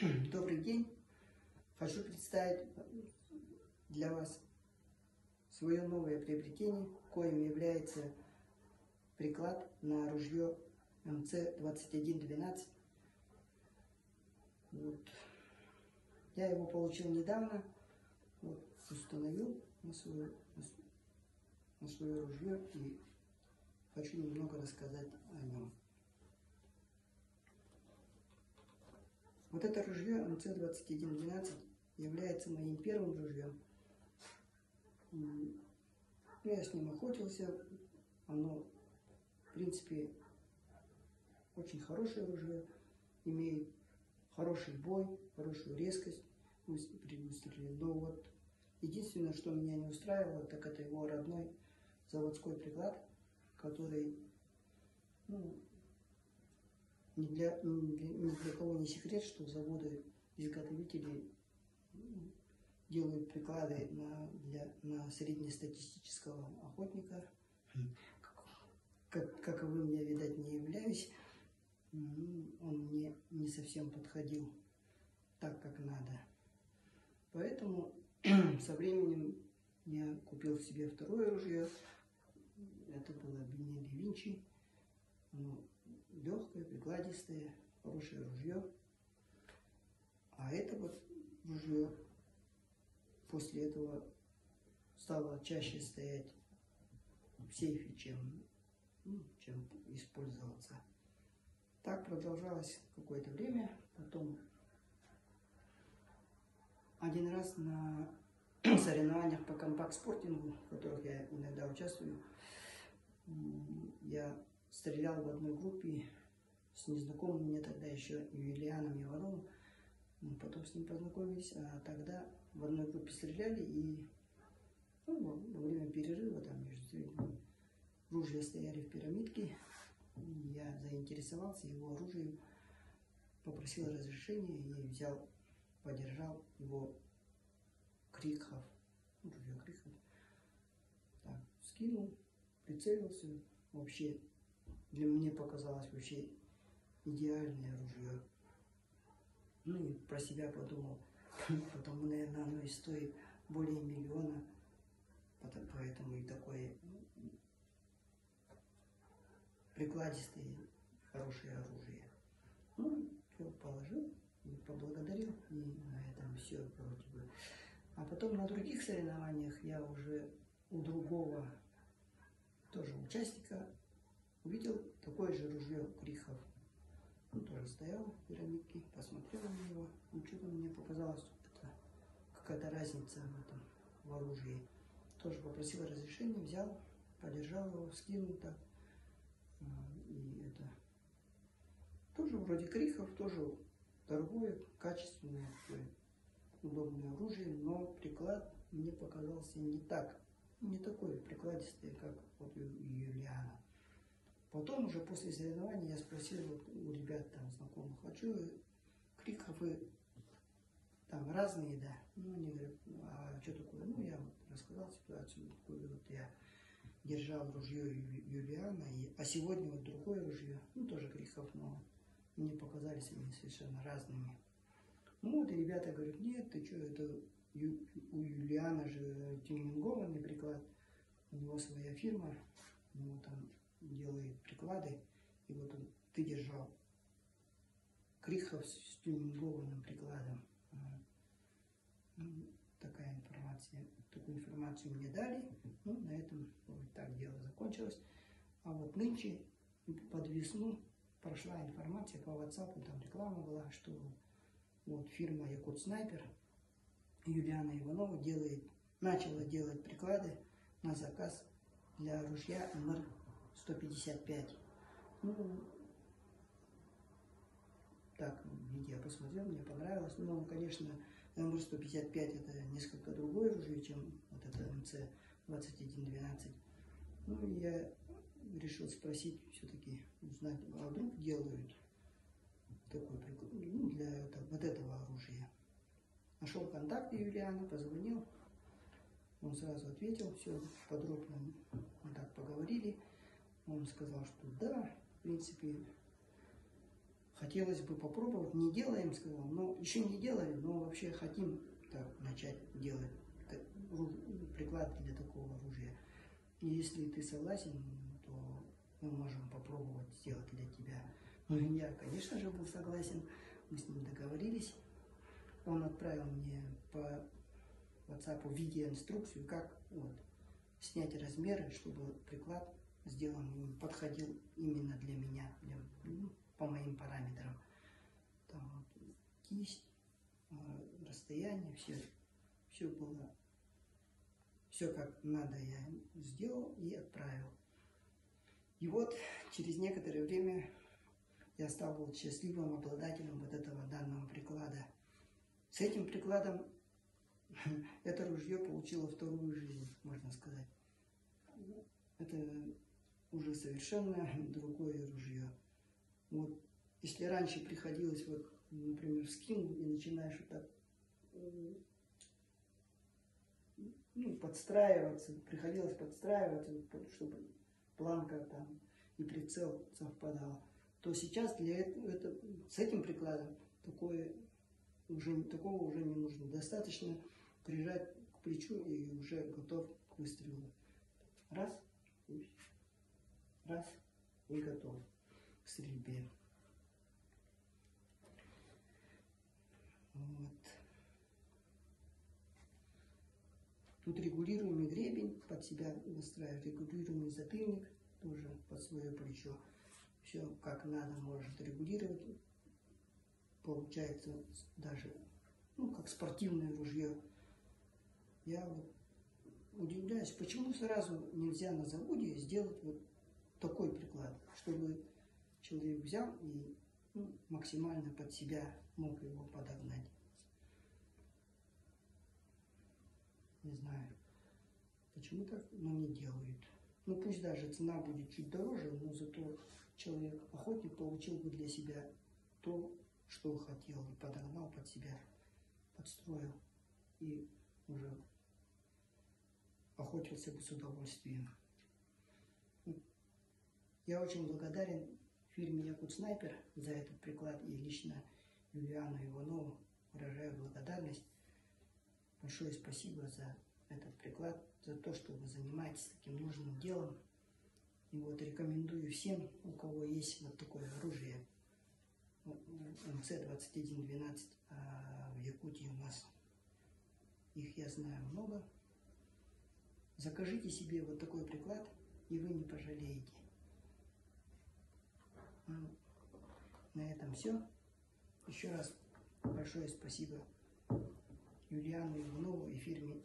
Добрый день! Хочу представить для вас свое новое приобретение, коим является приклад на ружье МЦ-2112. Я его получил недавно, установил на свое ружье и хочу немного рассказать о нем. Вот это ружье МЦ-2112 является моим первым ружьем. Я с ним охотился. Оно, в принципе, очень хорошее ружье, имеет хороший бой, хорошую резкость при выстреле. Но вот единственное, что меня не устраивало, так это его родной заводской приклад, который, ни для кого не секрет, что заводы-изготовители делают приклады на среднестатистического охотника, каковым я, видать, не являюсь. Он мне не совсем подходил так, как надо. Поэтому со временем я купил себе второе ружье. Это было Бенелли Винчи. Оно легкое, прикладистое, хорошее ружье. А это вот ружье после этого стало чаще стоять в сейфе, чем использоваться. Так продолжалось какое-то время. Потом один раз на соревнованиях по компакт-спортингу, в которых я иногда участвую, я стрелял в одной группе с незнакомым мне тогда еще Юлианом Ивановым. Мы потом с ним познакомились, а тогда в одной группе стреляли, и во время перерыва там между стрельбами ружья стояли в пирамидке. Я заинтересовался его оружием, попросил разрешения и взял, подержал его Крикхоф, ружье Крикхоф. Так, скинул, прицелился. Вообще, для меня показалось вообще идеальное ружье. И про себя подумал, потому, наверное, оно и стоит более миллиона, поэтому и такое прикладистое, хорошее оружие. Все, положил, и поблагодарил, и на этом все вроде бы. А потом на других соревнованиях я уже у другого тоже участника увидел такое же ружье Крикхоф. Он тоже стоял в пирамидке, посмотрел на него, и что-то мне показалось, какая-то разница в оружии. Тоже попросил разрешения, взял, подержал его, скинул так. И это тоже вроде Крикхоф, тоже дорогое, качественное, удобное оружие, но приклад мне показался не такой прикладистый, как вот у Юлиана. Потом уже после соревнований я спросил у ребят там знакомых, Крикхофы там разные, да? Они говорят, а что такое? Я рассказал ситуацию, я держал ружье Юлиана, а сегодня вот другое ружье, тоже Крикхоф, но мне показались они совершенно разными. И ребята говорят, нет, ты что, это у Юлиана же тюнингованный приклад, у него своя фирма, он там делает приклады, и вот ты держал Крикхоф с тюнингованным прикладом. Такую информацию мне дали, на этом так дело закончилось. А вот нынче под весну прошла информация по WhatsApp, там реклама была, что вот фирма Якут Снайпер Юлиана Иванова начала делать приклады на заказ для ружья МР-155. Так, я посмотрел, мне понравилось. Конечно, МР-155 это несколько другое ружье, чем вот это МЦ-2112. Я решил спросить, все-таки узнать, а вдруг делают такой приклад для вот этого оружия. Нашел контакты Юлиана, позвонил, он сразу ответил, все подробно мы так поговорили. Он сказал, что да, в принципе, хотелось бы попробовать. Не делаем, сказал, но еще не делали, но вообще хотим так начать делать приклад для такого оружия. И если ты согласен, то мы можем попробовать сделать для тебя. Ну и я, конечно же, был согласен. Мы с ним договорились. Он отправил мне по WhatsApp видеоинструкцию, как вот, снять размеры, чтобы приклад сделан подходил именно для меня, по моим параметрам. Там вот, кисть, расстояние, все было, все как надо я сделал и отправил. И вот через некоторое время я стал вот счастливым обладателем вот этого данного приклада. С этим прикладом это ружье получило вторую жизнь, можно сказать. Это уже совершенно другое ружье. Вот, если раньше приходилось, вот, например, скинуть и начинаешь вот так, подстраиваться, приходилось подстраиваться, чтобы планка там и прицел совпадал, то сейчас для этого, с этим прикладом такого уже не нужно. Достаточно прижать к плечу и уже готов к выстрелу. Раз, раз и готов к стрельбе. Вот. Тут регулируемый гребень, под себя выстраивать, регулируемый затыльник, тоже под свое плечо. Все как надо может регулировать. Получается даже, как спортивное ружье. Я вот удивляюсь, почему сразу нельзя на заводе сделать вот такой приклад, чтобы человек взял и максимально под себя мог его подогнать. Не знаю, почему так, но не делают. Пусть даже цена будет чуть дороже, но зато человек, охотник, получил бы для себя то, что хотел, и подогнал под себя, подстроил, и уже охотился бы с удовольствием. Я очень благодарен фирме Якут Снайпер за этот приклад, и лично Юлиану Иванову выражаю благодарность. Большое спасибо за этот приклад, за то, что вы занимаетесь таким нужным делом. И вот рекомендую всем, у кого есть вот такое оружие, МЦ-2112, в Якутии у нас их, я знаю, много. Закажите себе вот такой приклад, и вы не пожалеете. На этом все. Еще раз большое спасибо Юлиану Иванову и фирме